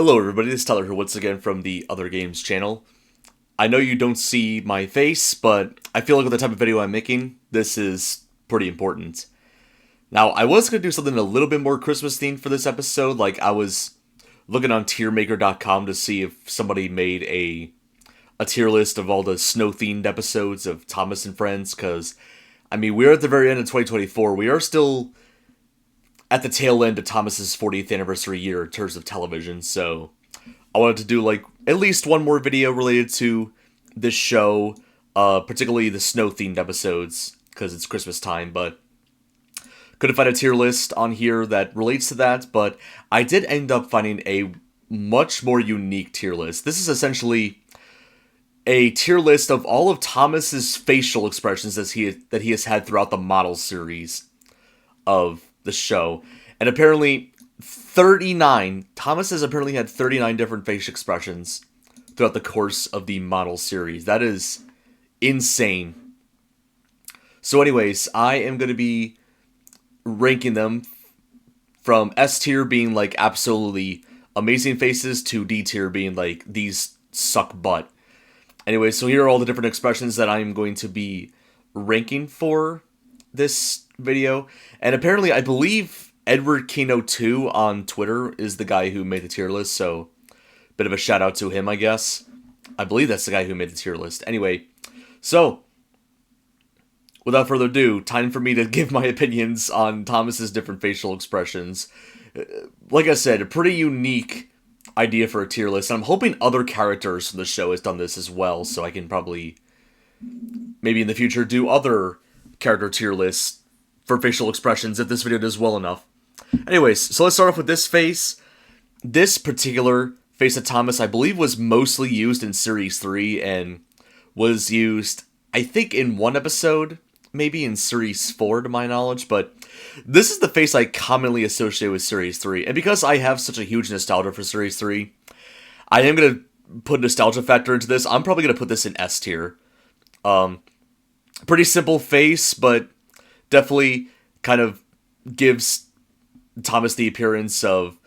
Hello everybody, this is Tyler here once again from the Other Games channel. I know you don't see my face, but I feel like with the type of video I'm making, this is pretty important. Now, I was going to do something a little bit more Christmas themed for this episode, like I was looking on tiermaker.com to see if somebody made a tier list of all the snow themed episodes of Thomas and Friends, because, I mean, we're at the very end of 2024, we are still at the tail end of Thomas's 40th anniversary year in terms of television, so I wanted to do like at least one more video related to this show, particularly the snow themed episodes because it's Christmas time. But couldn't find a tier list on here that relates to that. But I did end up finding a much more unique tier list. This is essentially a tier list of all of Thomas's facial expressions that he has had throughout the model series of the show. And apparently 39, Thomas has apparently had 39 different facial expressions throughout the course of the model series. That is insane. So anyways, I am going to be ranking them from S tier being like absolutely amazing faces to D tier being like these suck butt. Anyway, so here are all the different expressions that I'm going to be ranking for this video. And apparently, I believe Edward Kino 2 on Twitter is the guy who made the tier list, so bit of a shout out to him, I guess. I believe that's the guy who made the tier list. Anyway, so without further ado, time for me to give my opinions on Thomas's different facial expressions. Like I said, a pretty unique idea for a tier list, and I'm hoping other characters from the show has done this as well, so I can probably maybe in the future do other character tier lists for facial expressions if this video does well enough. Anyways, so let's start off with this face. This particular face of Thomas, I believe, was mostly used in Series 3 and was used, I think, in one episode, maybe in Series 4 to my knowledge, but this is the face I commonly associate with Series 3. And because I have such a huge nostalgia for Series 3, I am going to put nostalgia factor into this. I'm probably going to put this in S tier. Pretty simple face, but definitely kind of gives Thomas the appearance of,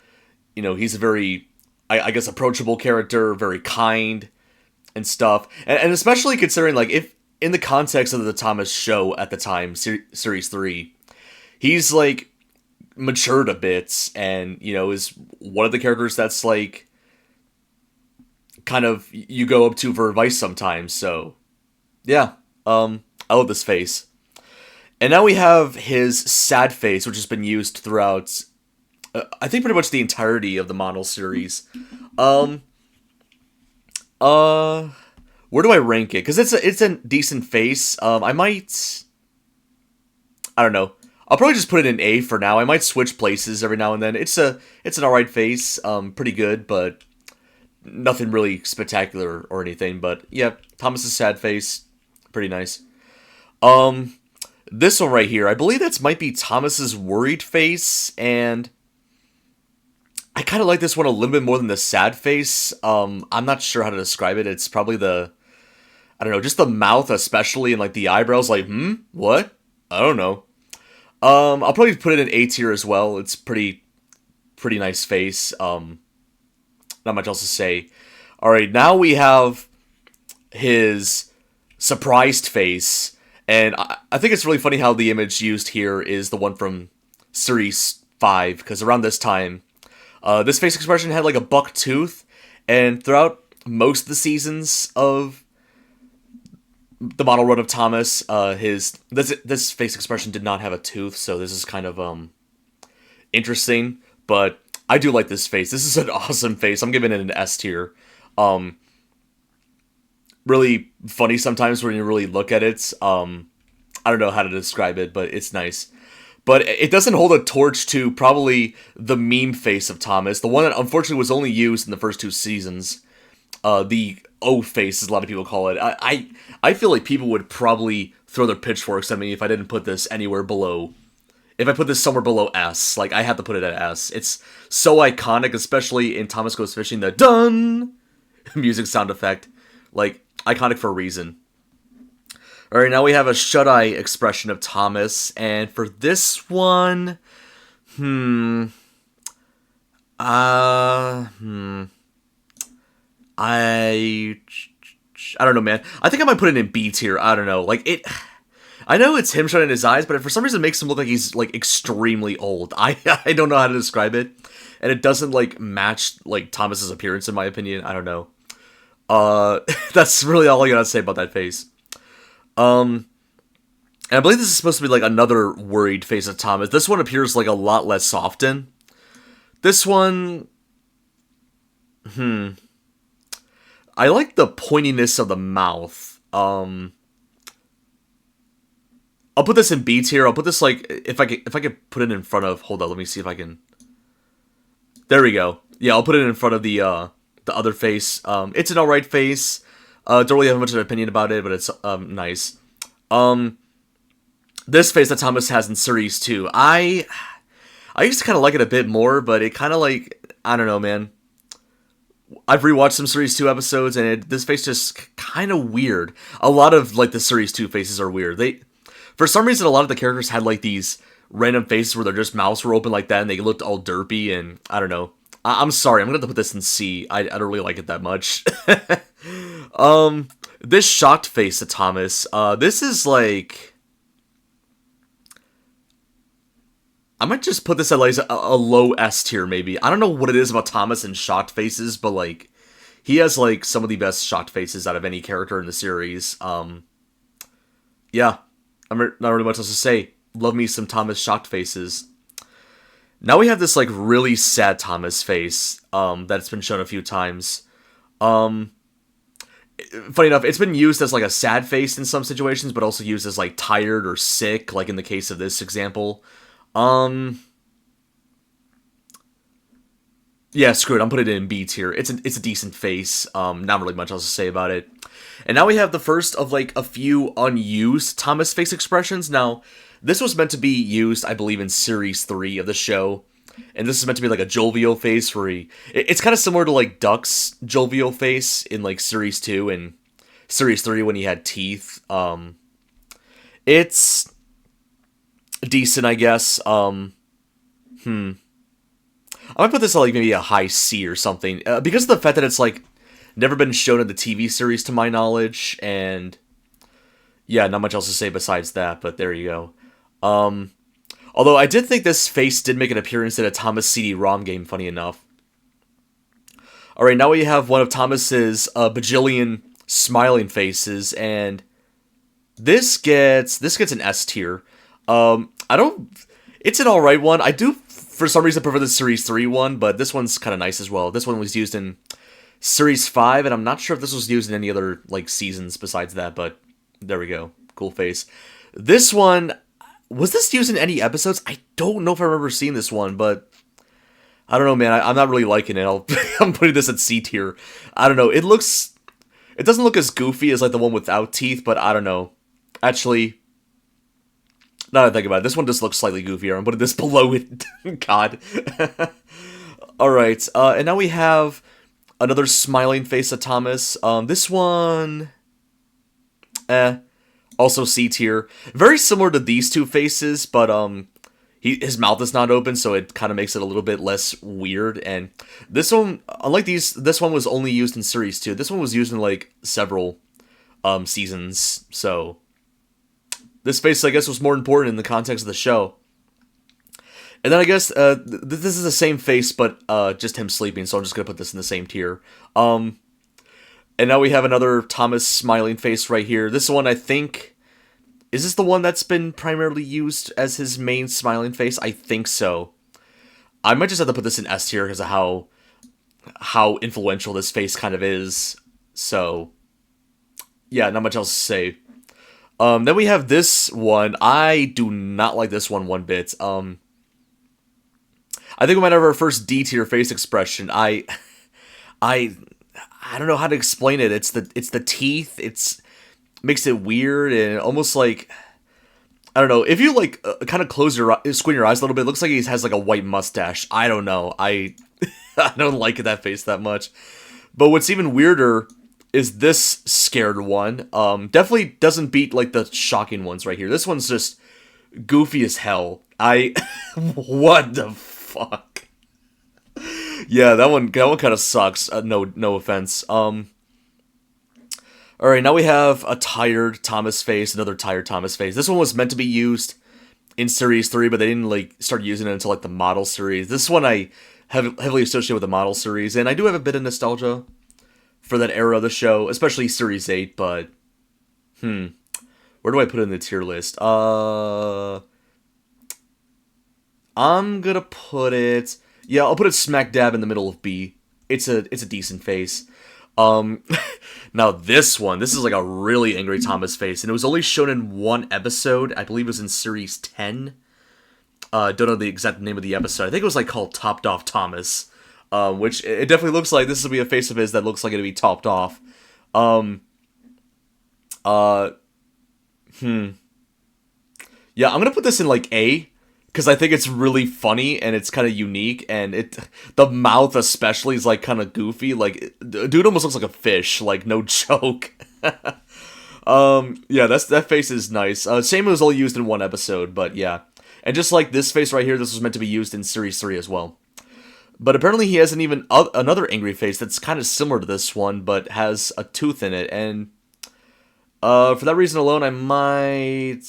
you know, he's a very, I guess, approachable character, very kind and stuff. And especially considering, like, if in the context of the Thomas show at the time, Series 3, he's, like, matured a bit and, you know, is one of the characters that's, like, kind of you go up to for advice sometimes. So, yeah, I love this face. And now we have his sad face, which has been used throughout, I think, pretty much the entirety of the model series. Where do I rank it? Because it's a decent face. I don't know. I'll probably just put it in A for now. I might switch places every now and then. It's an alright face. Pretty good, but nothing really spectacular or anything. But yeah, Thomas's sad face, pretty nice. This one right here, I believe that might be Thomas's worried face, and I kind of like this one a little bit more than the sad face. I'm not sure how to describe it. It's probably I don't know, just the mouth especially, and like the eyebrows, like, what? I don't know. I'll probably put it in A tier as well. It's pretty nice face. Not much else to say. Alright, now we have his surprised face. And I think it's really funny how the image used here is the one from Series 5, because around this time, this face expression had like a buck tooth, and throughout most of the seasons of the model run of Thomas, this face expression did not have a tooth, so this is kind of interesting, but I do like this face. This is an awesome face. I'm giving it an S tier. Really funny sometimes when you really look at it. I don't know how to describe it, but it's nice. But it doesn't hold a torch to probably the meme face of Thomas, the one that unfortunately was only used in the first two seasons. The O face, as a lot of people call it. I feel like people would probably throw their pitchforks at me if I didn't put this anywhere below. If I put this somewhere below S, like I had to put it at S. It's so iconic, especially in Thomas Goes Fishing, the dun music sound effect. Like, iconic for a reason. Alright, now we have a shut-eye expression of Thomas, and for this one, Uh, hmm. I I don't know, man. I think I might put it in B tier. I don't know. Like it. I know it's him shining his eyes, but for some reason it makes him look like he's like extremely old. I don't know how to describe it, and it doesn't like match like Thomas's appearance in my opinion. I don't know. That's really all I gotta say about that face. Um, and I believe this is supposed to be like another worried face of Thomas. This one appears like a lot less often. This one, I like the pointiness of the mouth. I'll put this in B tier. I'll put this like if I could put it in front of. Hold on, let me see if I can. There we go. Yeah, I'll put it in front of the other face. It's an alright face. Don't really have much of an opinion about it, but it's nice. Um, this face that Thomas has in Series 2, I used to kind of like it a bit more, but it kind of like I don't know, man. I've rewatched some Series 2 episodes, and this face just kind of weird. A lot of like the Series 2 faces are weird. For some reason, a lot of the characters had like these random faces where their just mouths were open like that, and they looked all derpy, and I don't know. I'm sorry, I'm gonna have to put this in C. I don't really like it that much. This shocked face of Thomas. This is like I might just put this at like a low S tier, maybe. I don't know what it is about Thomas and shocked faces, but like he has like some of the best shocked faces out of any character in the series. Yeah, I'm not really much else to say. Love me some Thomas shocked faces. Now we have this like really sad Thomas face that's been shown a few times. Um, Funny enough, it's been used as like a sad face in some situations, but also used as like tired or sick, like in the case of this example. Um, yeah, screw it. I'm putting it in B tier. It's a decent face. Not really much else to say about it. And now we have the first of like a few unused Thomas face expressions. Now, this was meant to be used, I believe, in series 3 of the show. And this is meant to be like a jovial face where it's kind of similar to like Duck's jovial face in like series 2 and series 3 when he had teeth. It's decent, I guess. I might put this at like maybe a high C or something because of the fact that it's like never been shown in the TV series to my knowledge, and yeah, not much else to say besides that. But there you go. Although I did think this face did make an appearance in a Thomas CD-ROM game. Funny enough. All right, now we have one of Thomas's bajillion smiling faces, and this gets an S tier. I don't. It's an alright one. I do, for some reason, prefer the Series 3 one, but this one's kind of nice as well. This one was used in Series 5, and I'm not sure if this was used in any other, like, seasons besides that, but there we go. Cool face. This one, was this used in any episodes? I don't know if I remember seeing this one, but I don't know, man. I'm not really liking it. I'm putting this at C tier. I don't know. It doesn't look as goofy as, like, the one without teeth, but I don't know. Actually, now that I think about it, this one just looks slightly goofier. I'm putting this below it. God. Alright, and now we have another smiling face of Thomas. This one, also C tier. Very similar to these two faces, but his mouth is not open, so it kind of makes it a little bit less weird. And this one, unlike this one was only used in Series 2. This one was used in like several seasons, so this face, I guess, was more important in the context of the show. And then I guess this is the same face, but just him sleeping, so I'm just going to put this in the same tier. And now we have another Thomas smiling face right here. This one, I think, is this the one that's been primarily used as his main smiling face? I think so. I might just have to put this in S tier because of how influential this face kind of is. So, yeah, not much else to say. Then we have this one. I do not like this one bit. I think we might have our first D tier face expression. I don't know how to explain it. It's the teeth. Makes it weird and almost like, I don't know. If you like kind of squint your eyes a little bit, it looks like he has like a white mustache. I don't know. I don't like that face that much. But what's even weirder is this scared one. Definitely doesn't beat like the shocking ones right here. This one's just goofy as hell. What the fuck? Yeah, that one kind of sucks. No offense. All right, now we have a tired Thomas face, another tired Thomas face. This one was meant to be used in Series 3, but they didn't like start using it until like the model series. This one I have heavily associated with the model series, and I do have a bit of nostalgia for that era of the show, especially Series 8, but where do I put it in the tier list? I'm gonna put it. Yeah, I'll put it smack dab in the middle of B. It's a decent face. Um, now this is like a really angry Thomas face, and it was only shown in one episode. I believe it was in Series 10. Don't know the exact name of the episode. I think it was like called Topped Off Thomas. Which it definitely looks like this will be a face of his that looks like it'll be topped off. Um, uh, yeah, I'm gonna put this in like A, because I think it's really funny and it's kind of unique, and the mouth especially is like kind of goofy. Like, dude almost looks like a fish. Like, no joke. Yeah, that face is nice. Same, it was only used in one episode, but yeah, and just like this face right here, this was meant to be used in Series 3 as well. But apparently he has another angry face that's kind of similar to this one, but has a tooth in it, and for that reason alone, I might.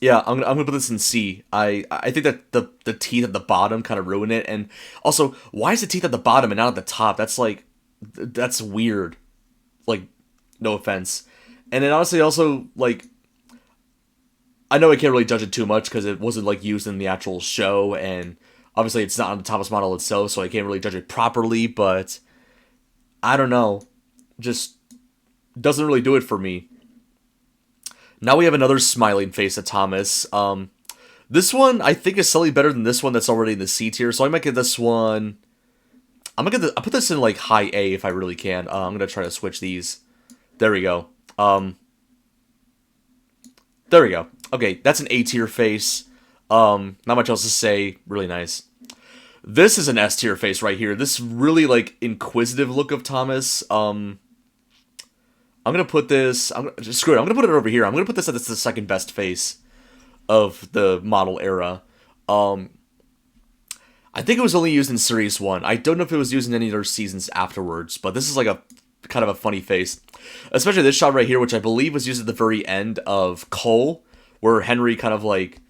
Yeah, I'm gonna put this in C. I think that the teeth at the bottom kind of ruin it, and also, why is the teeth at the bottom and not at the top? That's weird. Like, no offense. And then honestly, also, like, I know I can't really judge it too much because it wasn't like used in the actual show, and obviously it's not on the Thomas model itself, so I can't really judge it properly. But I don't know, just doesn't really do it for me. Now we have another smiling face of Thomas. This one I think is slightly better than this one that's already in the C tier, so I might get this one. I'll put this in like high A if I really can. I'm gonna try to switch these. There we go. There we go. Okay, that's an A tier face. Not much else to say. Really nice. This is an S tier face right here. This really like inquisitive look of Thomas. I'm gonna put this. Screw it. I'm gonna put it over here. I'm gonna put this as the second best face of the model era. I think it was only used in Series 1. I don't know if it was used in any other seasons afterwards, but this is like a kind of a funny face. Especially this shot right here, which I believe was used at the very end of Cole, where Henry kind of like,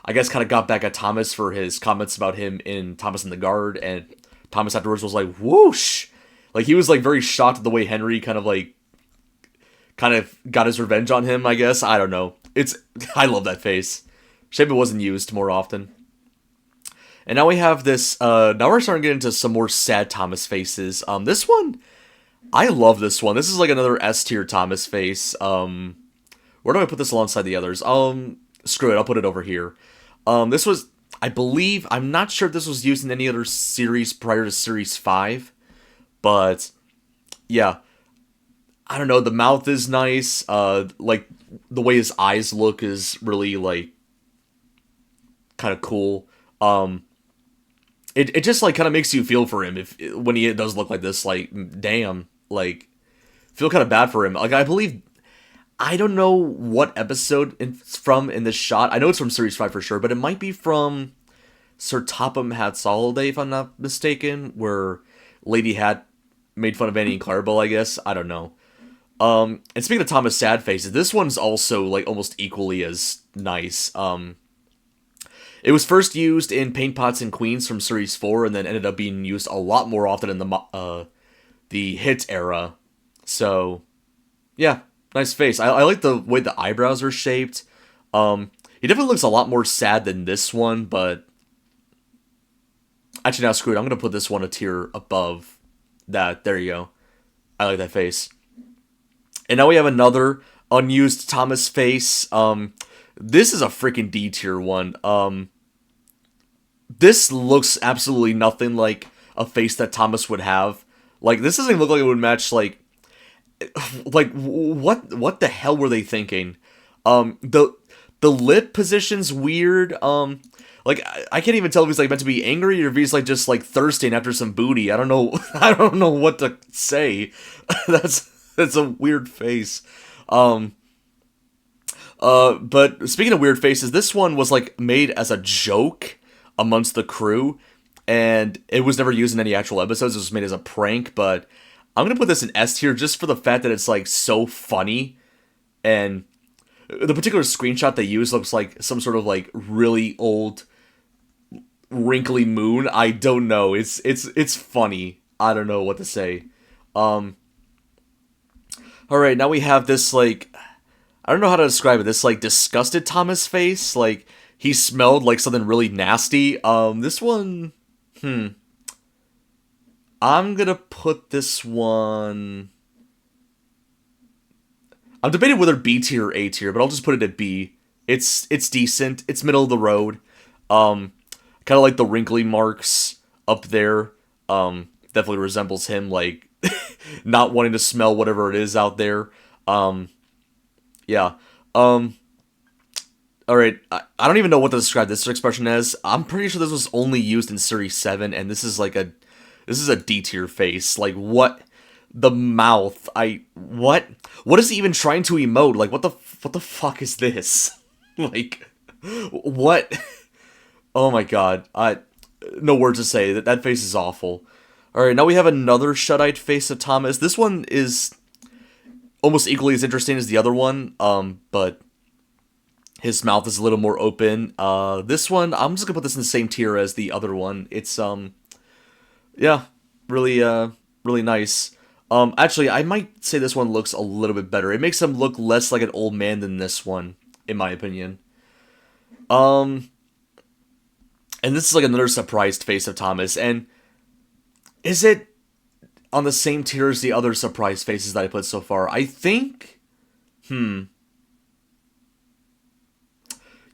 I guess, kind of got back at Thomas for his comments about him in Thomas and the Guard, and Thomas afterwards was like, whoosh! Like, he was like very shocked at the way Henry kind of got his revenge on him, I guess. I don't know. I love that face. Shame it wasn't used more often. And now we have this, now we're starting to get into some more sad Thomas faces. This one, I love this one. This is like another S tier Thomas face. Where do I put this alongside the others? Screw it, I'll put it over here. This was, I believe, I'm not sure if this was used in any other series prior to Series 5, but yeah. I don't know, the mouth is nice, like, the way his eyes look is really, like, kind of cool. It just, like, kind of makes you feel for him when he does look like this, like, damn, like, feel kind of bad for him. Like, I don't know what episode it's from in this shot. I know it's from Series 5 for sure, but it might be from Sir Topham Hatt's Holiday, if I'm not mistaken, where Lady Hat made fun of Annie and Clarabelle, I guess. I don't know. And speaking of Thomas sad faces, this one's also, like, almost equally as nice. It was first used in Paint Pots and Queens from Series 4, and then ended up being used a lot more often in the Hit era. So, yeah, nice face. I like the way the eyebrows are shaped. He definitely looks a lot more sad than this one, but actually, now screw it. I'm going to put this one a tier above that. There you go. I like that face. And now we have another unused Thomas face. This is a freaking D tier one. This looks absolutely nothing like a face that Thomas would have. Like, this doesn't even look like it would match, like what the hell were they thinking? The lip position's weird. Like, I can't even tell if he's like meant to be angry or if he's like just like thirsting after some booty. I don't know. I don't know what to say. That's a weird face. But speaking of weird faces, this one was like made as a joke amongst the crew, and it was never used in any actual episodes. It was made as a prank, but I'm gonna put this in S tier just for the fact that it's like so funny, and the particular screenshot they use looks like some sort of like really old wrinkly moon. I don't know. It's funny. I don't know what to say. All right, now we have this like, I don't know how to describe it. This like disgusted Thomas face. Like he smelled like something really nasty. This one, I'm gonna put this one. I'm debating whether B tier or A tier, but I'll just put it at B. It's decent. It's middle of the road. Kind of like the wrinkly marks up there. Definitely resembles him, like not wanting to smell whatever it is out there. Yeah. All right. I don't even know what to describe this expression as. I'm pretty sure this was only used in Series 7, and this is a D tier face. Like what? The mouth. What? What is he even trying to emote? Like what the fuck is this? Like what? Oh my god. No words to say. That face is awful. All right, now we have another shut-eyed face of Thomas. This one is almost equally as interesting as the other one, but his mouth is a little more open. This one, I'm just gonna put this in the same tier as the other one. It's yeah, really nice. Actually, I might say this one looks a little bit better. It makes him look less like an old man than this one, in my opinion. And this is like another surprised face of Thomas, and is it on the same tier as the other surprise faces that I put so far? I think,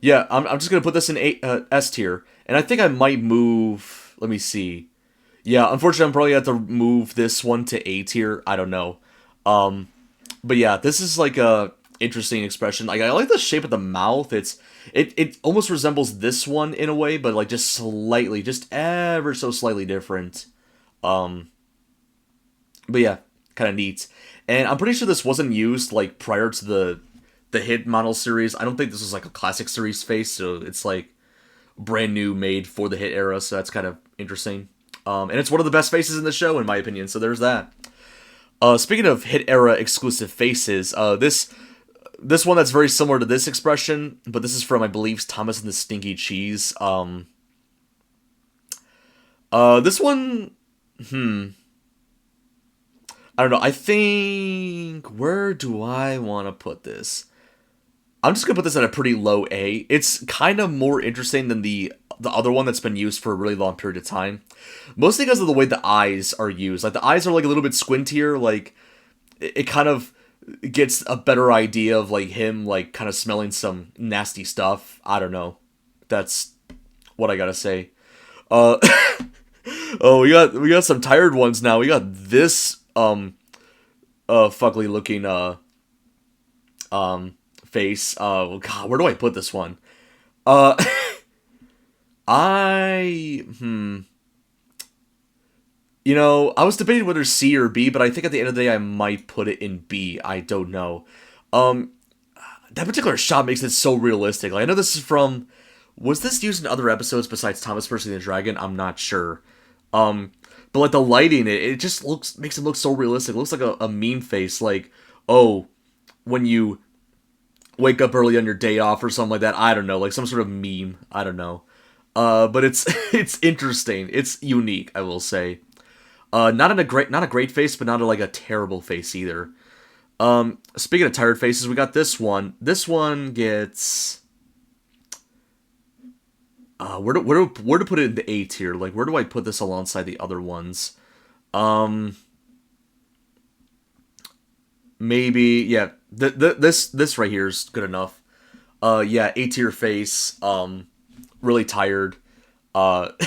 yeah, I'm just gonna put this in S tier, and I think I might move. Let me see. Yeah, unfortunately, I'm probably gonna have to move this one to A tier. I don't know. But yeah, this is like a interesting expression. Like I like the shape of the mouth. It almost resembles this one in a way, but like just slightly, just ever so slightly different. But yeah, kind of neat. And I'm pretty sure this wasn't used like prior to the hit model series. I don't think this was like a classic series face, so it's like brand new, made for the hit era. So that's kind of interesting. And it's one of the best faces in the show, in my opinion. So there's that. Speaking of hit era exclusive faces, this one that's very similar to this expression, but this is from, I believe, Thomas and the Stinky Cheese. This one, I don't know. I think, where do I want to put this? I'm just gonna put this at a pretty low A. It's kind of more interesting than the other one that's been used for a really long period of time. Mostly because of the way the eyes are used. Like, the eyes are, like, a little bit squintier. Like, it kind of gets a better idea of, like, him, like, kind of smelling some nasty stuff. I don't know. That's what I gotta say. Oh, we got some tired ones now. We got this, fugly looking, face. God, where do I put this one? You know, I was debating whether C or B, but I think at the end of the day I might put it in B. I don't know. That particular shot makes it so realistic. Like, I know this is from, was this used in other episodes besides Thomas Percy the Dragon? I'm not sure. But like the lighting, it just makes it look so realistic. It looks like a meme face, like, oh, when you wake up early on your day off or something like that. I don't know, like some sort of meme. I don't know. But it's it's interesting. It's unique, I will say. Not a great face, but not like a terrible face either. Speaking of tired faces, we got this one. This one gets where to put it in the A tier? Like, where do I put this alongside the other ones? Maybe, yeah. This right here is good enough. Yeah, A tier face. Really tired. Got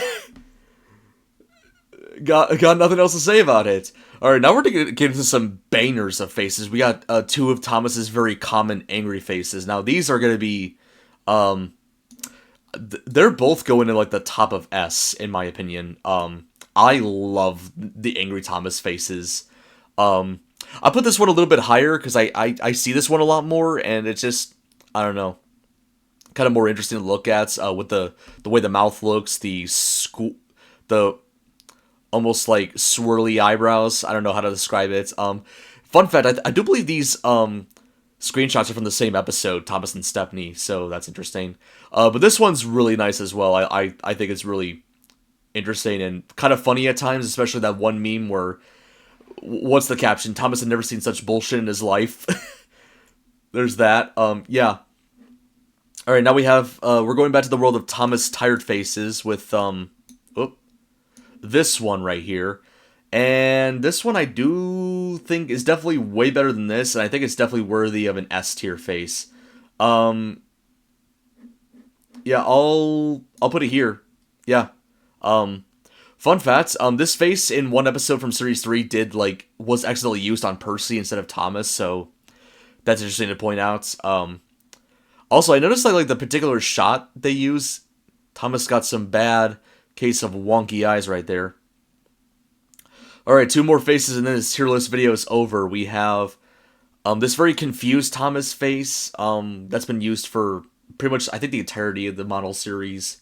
nothing else to say about it. All right, now we're gonna get into some bangers of faces. We got two of Thomas's very common angry faces. Now these are gonna be, they're both going in like the top of S in my opinion. I love the angry Thomas faces. I put this one a little bit higher because I see this one a lot more, and it's just, I don't know, kind of more interesting to look at with the way the mouth looks, the the almost like swirly eyebrows. I don't know how to describe it. Fun fact, I do believe these screenshots are from the same episode, Thomas and Stepney, so that's interesting. But this one's really nice as well. I think it's really interesting and kind of funny at times, especially that one meme where, what's the caption? Thomas had never seen such bullshit in his life. There's that. Yeah. All right, now we have, we're going back to the world of Thomas Tired Faces with, this one right here. And this one I do think is definitely way better than this, and I think it's definitely worthy of an S tier face. Yeah, I'll put it here. Yeah. Fun fact, this face in one episode from Series 3 was accidentally used on Percy instead of Thomas, so that's interesting to point out. Also, I noticed like the particular shot they use, Thomas got some bad case of wonky eyes right there. Alright, 2 more faces and then this tier list video is over. We have this very confused Thomas face that's been used for pretty much, I think, the entirety of the model series.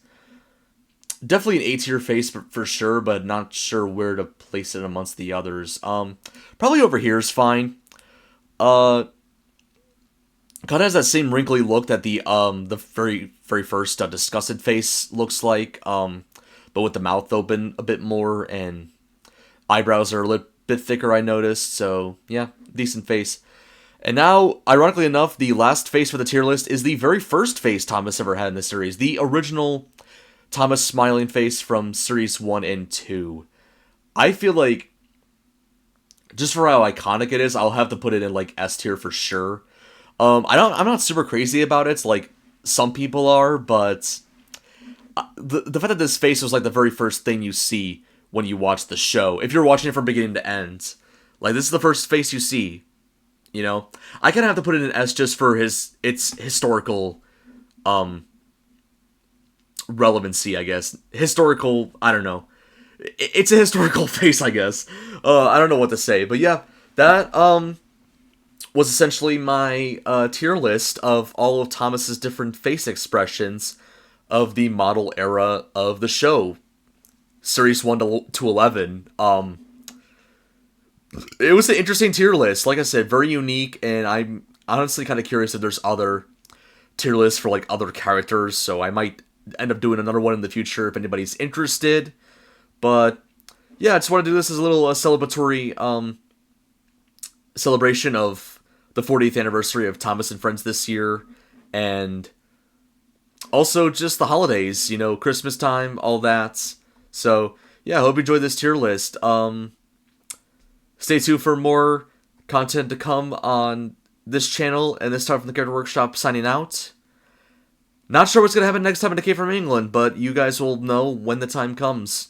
Definitely an A-tier face for sure, but not sure where to place it amongst the others. Probably over here is fine. Kind of has that same wrinkly look that the very first disgusted face looks like, but with the mouth open a bit more and eyebrows are a little bit thicker, I noticed. So yeah, decent face. And now, ironically enough, the last face for the tier list is the very first face Thomas ever had in the series, the original Thomas smiling face from Series 1 and 2. I feel like, just for how iconic it is, I'll have to put it in like S tier for sure. I'm not super crazy about it, like some people are, but the fact that this face was like the very first thing you see when you watch the show, if you're watching it from beginning to end, like this is the first face you see, you know? I kind of have to put it in S just for its historical, relevancy, I guess. Historical, I don't know. It's a historical face, I guess. I don't know what to say, but yeah, that, was essentially my, tier list of all of Thomas's different face expressions of the model era of the show. Series 1 to 11. It was an interesting tier list. Like I said, very unique, and I'm honestly kind of curious if there's other tier lists for like other characters, so I might end up doing another one in the future if anybody's interested. But yeah, I just want to do this as a little celebratory celebration of the 40th anniversary of Thomas and Friends this year, and also just the holidays, you know, Christmas time, all that. So yeah, I hope you enjoyed this tier list. Stay tuned for more content to come on this channel, and this time from the Character Workshop signing out. Not sure what's going to happen next time in the Cave from England, but you guys will know when the time comes.